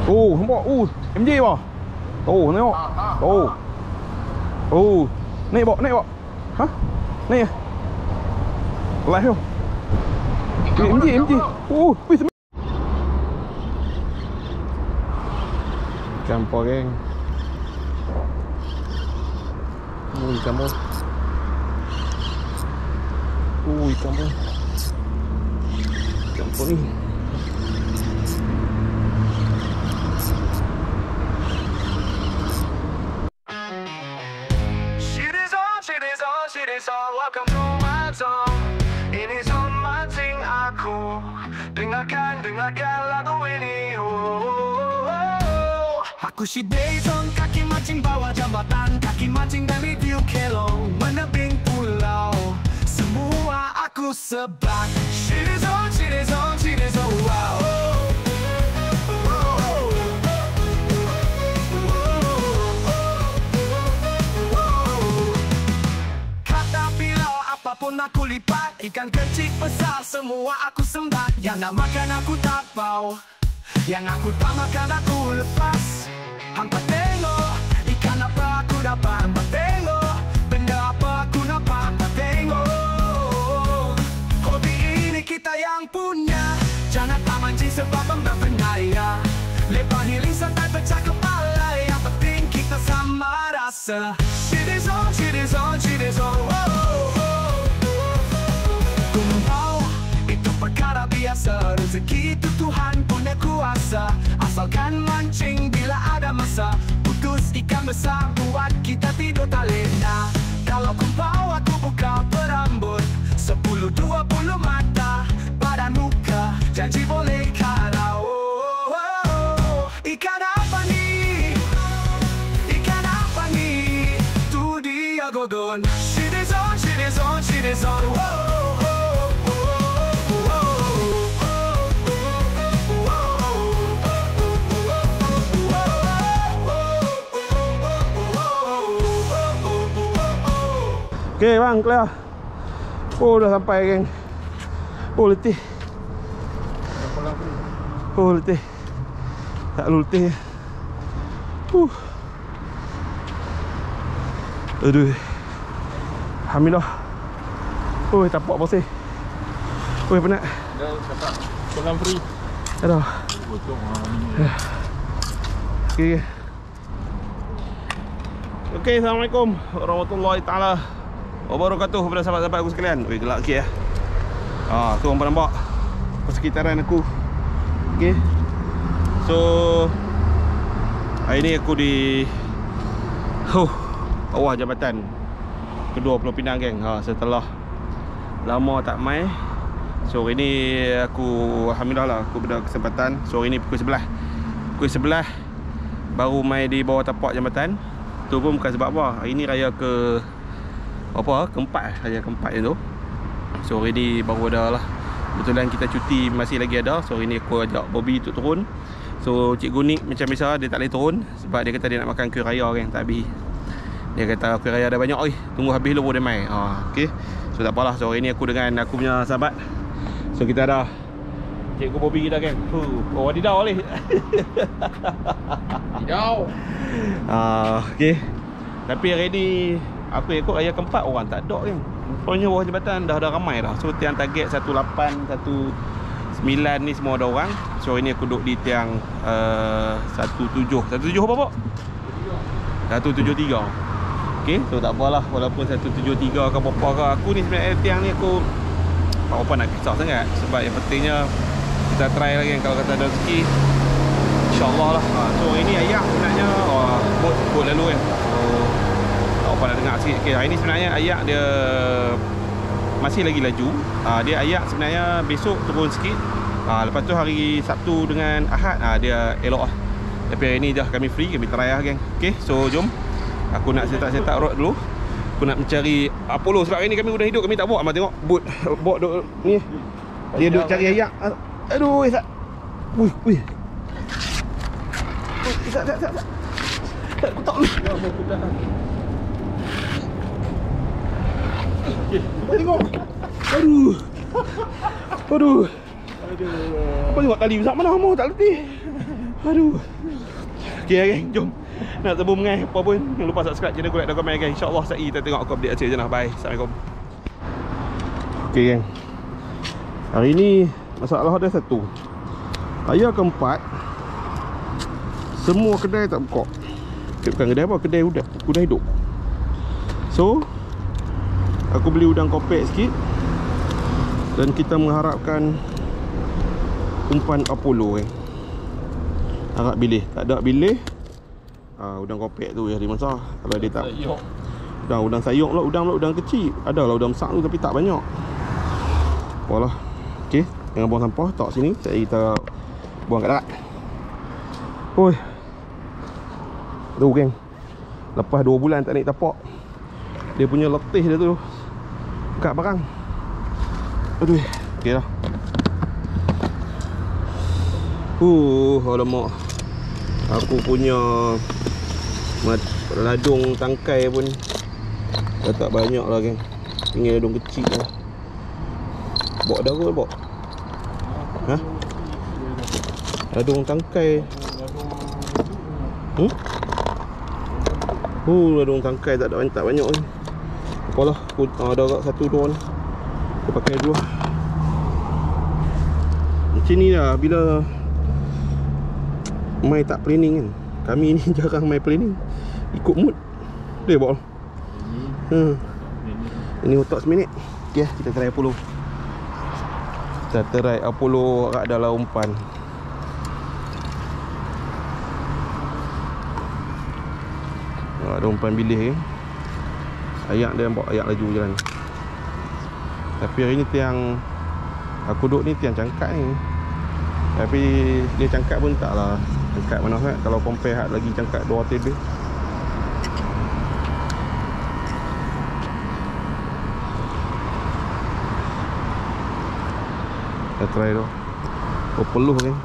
Oh, nampak. MJ bah. Oh, tengok. Oh. Oh. Naik bok, naik bok. Hah? Naik ya? Live tu. MJ. Oh, wih. Campur geng. Ikan pun. Ikan pun. Campur ni. Welcome to my zone. Ini zone mancing aku. Dengarkan lagu ini. Aku si Dayton, kaki mancing bawah jambatan, kaki mancing dari view kelong, menebing pulau. Semua aku sebat. Shitty zone, wow. Apapun aku lipat, ikan kecil besar semua aku sembah. Yang nak makan aku tak bau, yang aku tak makan aku lepas. Hampa tengok, ikan apa aku dapat. Hampa tengok, benda apa aku nampak. Hampa tengok, hobi ini kita yang punya. Jangan tak mancing sebab berbahaya. Lepas healing santai pecah kepala. Yang penting kita sama rasa. Shitty zone, perkara biasa, rezeki itu Tuhan punya kuasa. Asalkan mancing bila ada masa. Putus ikan besar buat kita tidur tak lena. Kalau kumpau aku buka berambut 10-20 mata pada muka. Janji boleh karau. Ikan apa ni? Ikan apa ni? Tu dia gogon. Shitty zone, Okay bang, clear. Oh dah sampai geng. Oh letih. Letih. Tak letih. Aduh. Alhamdulillah. Tapak bersih. Penat. Dah dapat kolam free. Aduh. Botong Okay. Okay, Assalamualaikum warahmatullahi taala wabarakatuh kepada sahabat-sahabat aku sekalian. Gelap sikit ya. Tu orang nampak persekitaran aku. Okay. So hari ni aku di bawah jambatan kedua Pulau Pinang geng. Setelah lama tak main. So hari ni aku alhamdulillah lah aku ada kesempatan. So hari ni pukul 11 baru main di bawah tapak jambatan. Tu pun bukan sebab apa. Hari ni raya keempat. Raya keempat je tu. So hari ni baru ada lah. Kebetulan kita cuti masih lagi ada. So hari ni aku ajak Bobby untuk turun. So Cikgu Nik macam biasa dia tak boleh turun sebab dia kata dia nak makan kuih raya kan, tak habis. Dia kata kuih raya dah banyak oi. Tunggu habis dulu baru dia main. Okey. So tak apalah. So hari ni aku dengan aku punya sahabat. So kita ada Cikgu Bobby kita kan. Wadidau boleh. Wadidau. Okey. Tapi hari ni aku ikut raya keempat orang tak ada kan. Rupanya bawah jambatan dah ramai dah. So tiang target 18, 19 ni semua ada orang. So ini aku duduk di tiang 17 apa Pak? 173. Okey, so tak apalah walaupun 173 ke apa-apa ke. Aku ni sebenarnya tiang ni aku tak apa nak kisah sangat. Sebab yang pentingnya kita try lagi kan. Kalau kata ada rezeki InsyaAllah lah. So ini ayak sebenarnya bot lalu kan. So tak apa nak dengar sikit. Okay, hari ni sebenarnya ayak dia masih lagi laju. Dia ayak sebenarnya besok turun sikit. Lepas tu hari Sabtu dengan Ahad dia elok lah. Tapi hari ni dah kami free, kami try lah geng. Okay, so jom. Aku nak set up rod dulu. Aku nak mencari Apollo sebab hari ni kami udah hidup, kami tak bawa. Abang tengok bot duk ni. Dia duk cari ayak. Aduh, Izzat. Wih. Izzat. Aku tak boleh. Okay, cuba tengok. Aduh. Apa tengok tali besar mana kamu tak letih. Aduh. Okay geng, jom. Nak sambung mengai apa pun, jangan lupa subscribe channel aku, like dan komen geng. InsyaAllah saya kita tengok aku update hasil je lah. Bye. Assalamualaikum. Okay geng, hari ni masalah ada satu. Hari keempat, semua kedai tak buka. Bukan kedai apa, kedai udang hidup. So aku beli udang kopek sikit, dan kita mengharapkan umpan Apollo geng. Harap bilih, tak ada bilih, udang kopek tu yang dimasak. Kalau dia tak udang sayur lah, udang kecil. Ada lah udang besar tu tapi tak banyak. Apalah. Okey, jangan buang sampah, tak sini. Kita buang kat darat. Oi. Tu geng. Lepas 2 bulan tak naik tapak, dia punya letih dia tu buka barang. Aduh. Okey lah. Alamak. Aku punya ladung tangkai pun dah tak banyak lah geng. Tinggal ladung kecil lah. Bawa dah kot bawa. Ha? Ladung tangkai. Ladung tangkai tak banyak ni. Apalah, aku ada kat 1-2 ni. Aku pakai dulu. Macam ni lah bila mai tak planning kan. Kami ni jarang mai planning, ikut mood. Dia bawa. Ini otak seminit. Okay, kita try Apollo. Kita try Apollo kat dalam umpan. Ada umpan bilih kan. Ayak dia bawa ayak laju jalan. Tapi hari ni tiang aku duduk ni tiang cangkat ni. Tapi dia cangkat pun taklah cangkat mana sangat kalau compare hak lagi cangkat 2 table. Kita try tu. Peluh kan.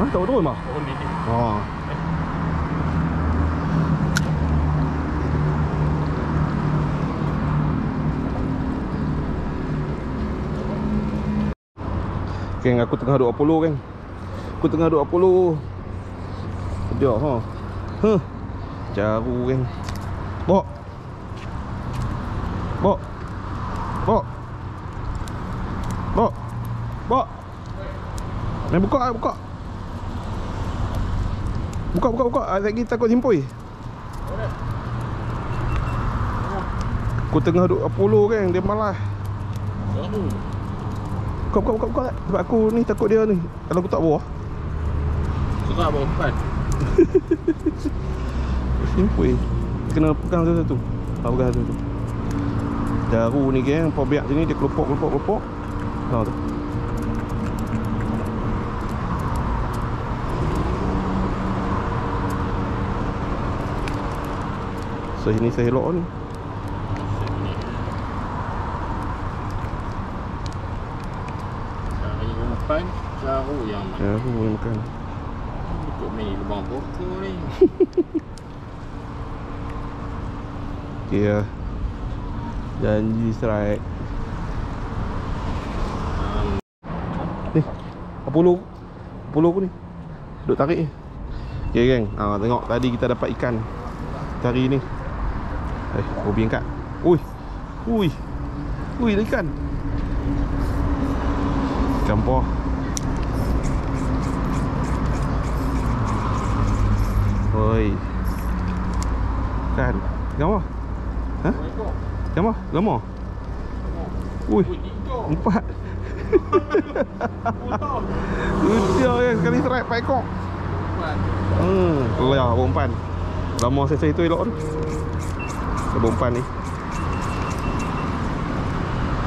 Tak turun mah? Oh ni. Geng, aku tengah duduk Apollo geng. Aku tengah duduk Apollo. Sekejap ha. Jaru geng. Bok. Bok. Bok. Bok. Bok. Main buka. Buka. Lagi takut himpui. Aku tengah duduk Apollo geng, dia malas. Buka. Sebab aku ni takut dia ni. Kalau aku tak bawa Suka bawa umpan. Simpul. Kena pegang satu-satu. Pegang satu-satu. Jaru ni geng, pobiak sini dia kelopok. Tahu tu. So sini saya elok ni. Umpan jaru yang makan. Jaru yang makan. Ikut main lubang pokok ni. Okay lah. Janji strike. Ni Apollo aku ni duk tarik ni. Okay geng, tengok tadi kita dapat ikan hari ni. Hobi angkat. Ui ada ikan. Campur. Oi. Kan. Gambar. Ha? Gambar. Ui. 4. Udah kan sekali strike 4 ekor. Kelah umpan. Lama saya tu elok tu. Umpan ni.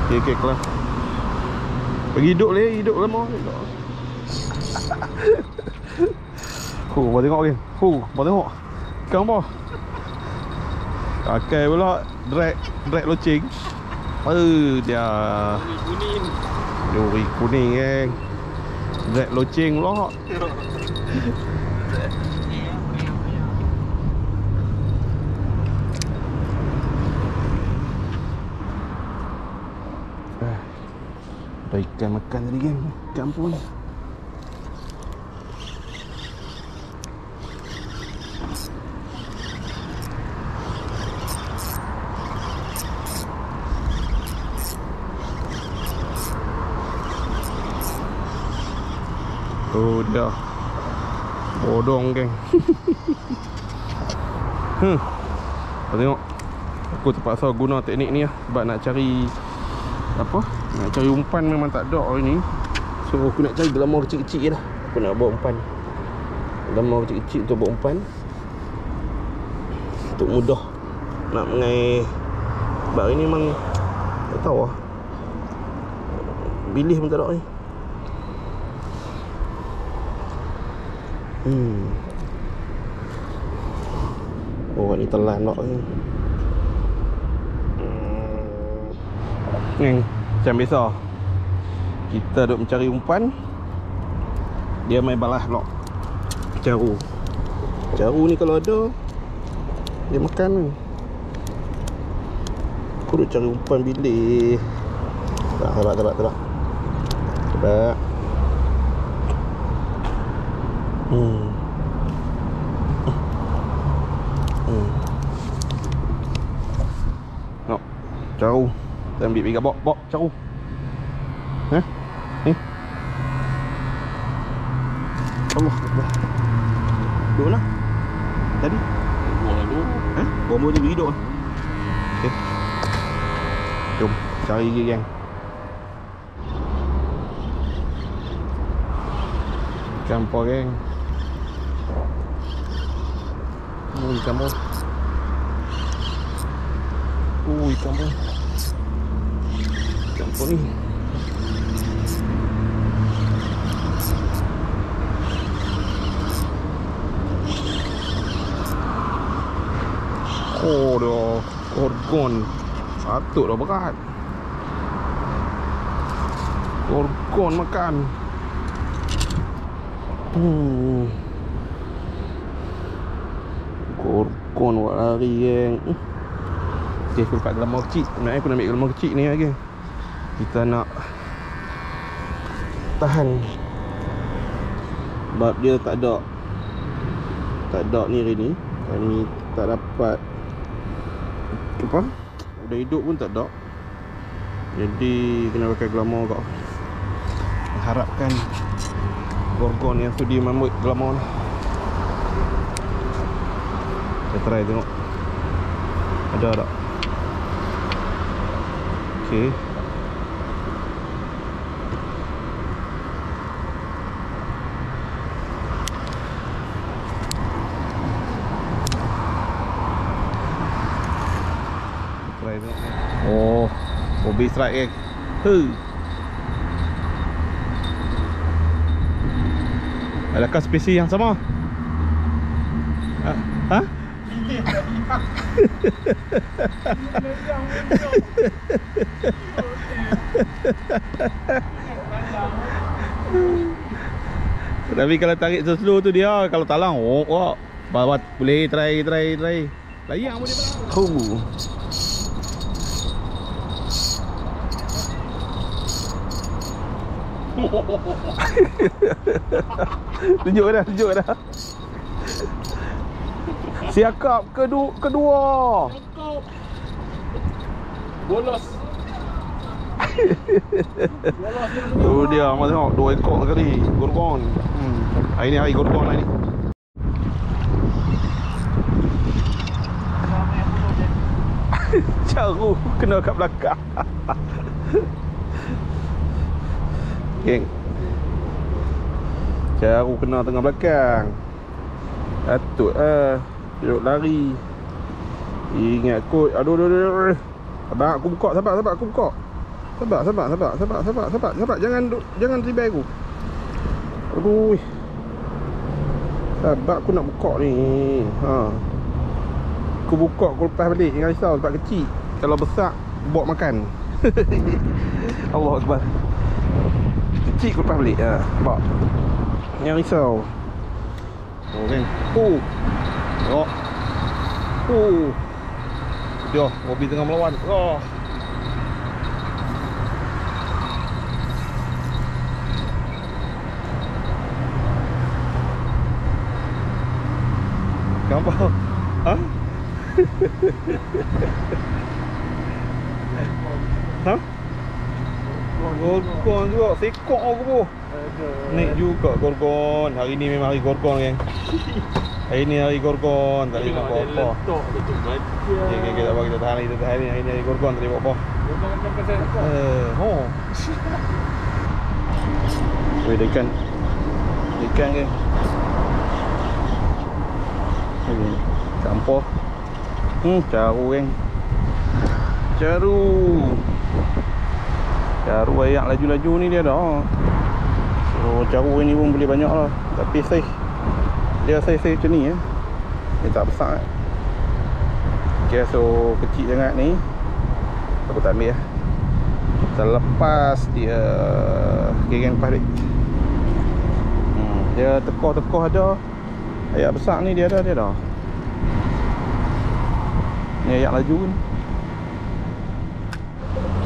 Okey kelah. Pergi hidup lama. Bawa tengok ke. Bawa tengok. Ikan apa? Pakai pula drag loceng. Dia. Duri kuning kan. Drag loceng pula. Ada ikan makan tadi geng. Ikan pun. Oh dia bodong geng. Kau tengok, aku terpaksa guna teknik ni lah. Sebab nak cari apa, nak cari umpan memang tak ada hari ni. So aku nak cari gelamar kecil-kecil lah. Aku nak bawa umpan, gelamar kecil-kecil untuk bawa umpan, untuk mudah nak mengai. Sebab hari ni memang tak tahu lah, bilih pun tak ada ni. Oh ni telan tak ni. Macam biasa kita duk mencari umpan, dia main balas pula. Caru ni kalau ada dia makan ni. Aku duk cari umpan bilik. Sebab no, caru. Kita ambil pergi bok caru. Ni. Allah Akbar. Duduk mana? Tadi? Buang dulu. Buang tadi hidup. Okey. Jom cari lagi geng. Campur geng. Ikan pun. Ikan pun. Campur ni. Oh dah gorgon. Patut dah berat. Gorgon makan. Gorgon buat lari geng. Okay, aku dapat gelamar kecil. Sebenarnya aku nak ambil gelamar kecil ni lagi. Kita nak tahan. Sebab dia tak ada ni hari ni. Hari ni tak dapat apa, udah hidup pun tak ada. Jadi kena pakai gelamar kau. Harapkan gorgon yang sudi mamut gelamar ni. Kita try tengok ada tak. Okey. Try tengok. Oh, Bobby strike egg. Adakah spesies yang sama? Ha? Tapi kalau tarik slow tu dia, kalau talang bawa boleh try. Layang boleh balang. Tunjuk dah. Siakap kedua. Bolos. Tu dia, mak tengok 2 ekor kali gorgon. Hari ni hari gorgon hari ni. Caru kena kat belakang. Geng. Caru kena tengah belakang. Patut duduk lari. Ingat kot. Aduh. Sabar aku buka, sabar aku buka. Sabar. Jangan tibai aku. Aduh. Sabar aku nak buka ni. Aku buka, aku lepas balik. Jangan risau sebab kecil. Kalau besar bawa makan. Allah Akbar. Kecil aku lepas balik. Nampak. Jangan risau. Oh kan. Dia Bobby tengah melawan. Apa? Ha? Ha? Gorgon juga, sekok aku pun. Naik juga gorgon. Hari ni memang hari gorgon, geng. Hari ni hari gorgon, tak boleh buat apa-apa. Okey, tak apa, kita tahan ni. Hari ni hari gorgon, tak boleh buat apa. Weh, ikan. Ikan ke? Campur. Caru, geng. Caru ayak laju-laju ni dia dah. So caru ni pun boleh banyak lah. Tapi saiz dia saiz macam ni ya. Dia tak besar. Okay, so kecil sangat ni aku tak ambil lah. Selepas dia geng lepas dia. Dia tekoh-tekoh ada. Ayak besar ni dia dah. Ni ayak laju ni.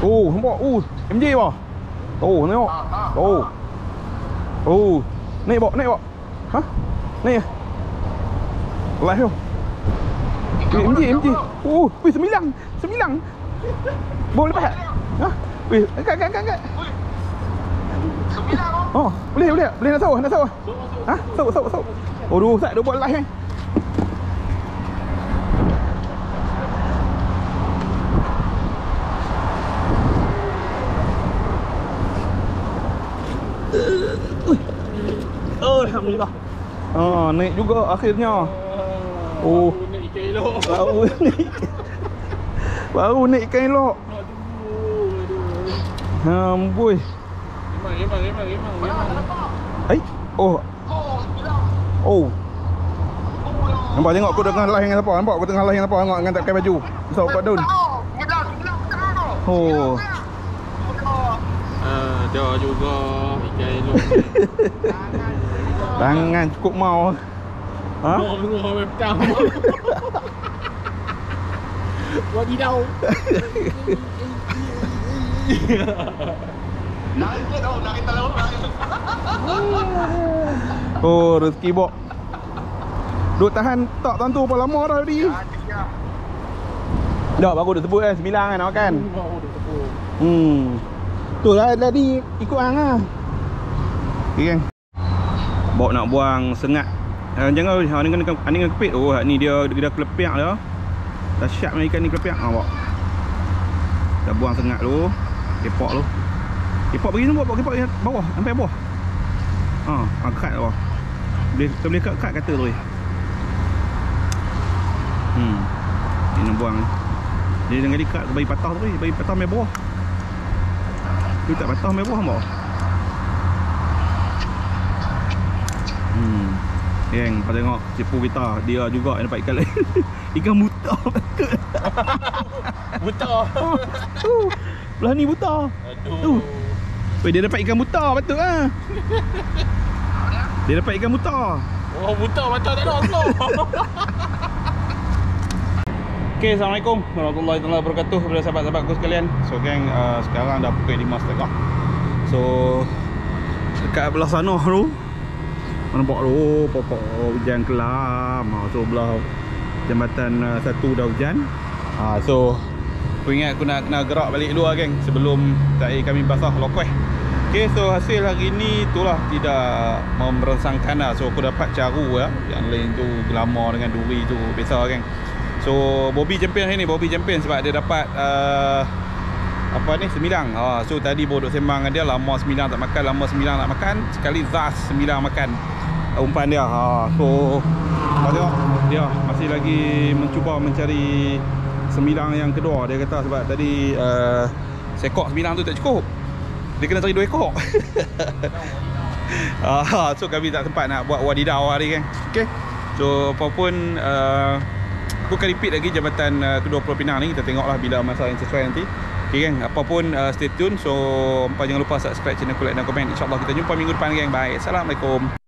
Oh, nampak? MJ bah. Oh, tengok. Oh. Naik bok. Ha? Naik ah. Live tu. MJ. Wih, 9. Boleh lepas tak? Ha? Wih, angkat. Oh, boleh nak saw. Ha? Saw. Oh, dia buat live kan. Alhamdulillah. Naik juga akhirnya. Naik ikan elok. Baru naik ikan elok. Amboi. Memang. Hai? Oh. Nampak, tengok aku tengah live dengan siapa? Nampak aku tengah live dengan siapa? Tengok dengan tak pakai baju. So kat daun. Oh. Dia juga ikan elok. Tangan cukup mau. Ha? Mau petang. Wadidaw. Oh, rezeki bok. Duk tahan tak tentu apa lama dah tadi. Dah baru dah sebut kan 9 kan nak makan. Baru dah sebut. Tu lah tadi ikut hang ah. Okey kan. Bok nak buang sengat. Jangan ni kena kepit. Oh, ni dia kelepiak dah. Dah siap makan ikan ni kelepiak. Bok. Dah buang sengat dulu. Kepok dulu. Kepok begini buat kepok bawah sampai bawah. Kat bawah. Boleh kat kata tu. Ni nak buang. Dia jangan dikat bagi patah tu, bagi patah mai bawah. Tu tak patah mai bawah bawah. Yang kau tengok cipu kita, dia juga yang dapat ikan lain. Ikan buta patut. Buta. Belah ni buta. Aduh. Weh, dia dapat ikan buta patut ah. Dia dapat ikan buta. Oh, buta macam tak ada Allah. Okay, Assalamualaikum warahmatullahi wabarakatuh kepada sahabat-sahabatku sekalian. So geng, sekarang dah pukul 5.30. So dekat belah sana tu nampak tu pokok hujan kelam. So belah jambatan satu dah hujan. So aku ingat aku nak kena gerak balik dulu lah geng, sebelum air kami basah lokueh. Okay, so hasil hari ni itulah tidak memerangsangkan lah. So aku dapat caru lah. Yang lain tu gelama dengan duri tu biasa geng. So Bobby champion hari ni, Bobby champion sebab dia dapat apa ni, 9. So tadi baru duk sembang dengan dia, lama 9 tak makan, lama 9 tak makan, sekali zas 9 makan umpan dia. So tengok dia masih lagi mencuba mencari 9 yang kedua. Dia kata sebab tadi sekok 9 tu tak cukup, dia kena cari 2 ekor. So kami tak sempat nak buat wadidaw hari kan. Okay, so apapun aku akan repeat lagi jambatan kedua Pulau Pinang ni. Kita tengoklah bila masa yang sesuai nanti. Okay geng, apapun stay tune. So jangan lupa subscribe channel aku, like dan komen. InsyaAllah kita jumpa minggu depan geng. Bye. Assalamualaikum.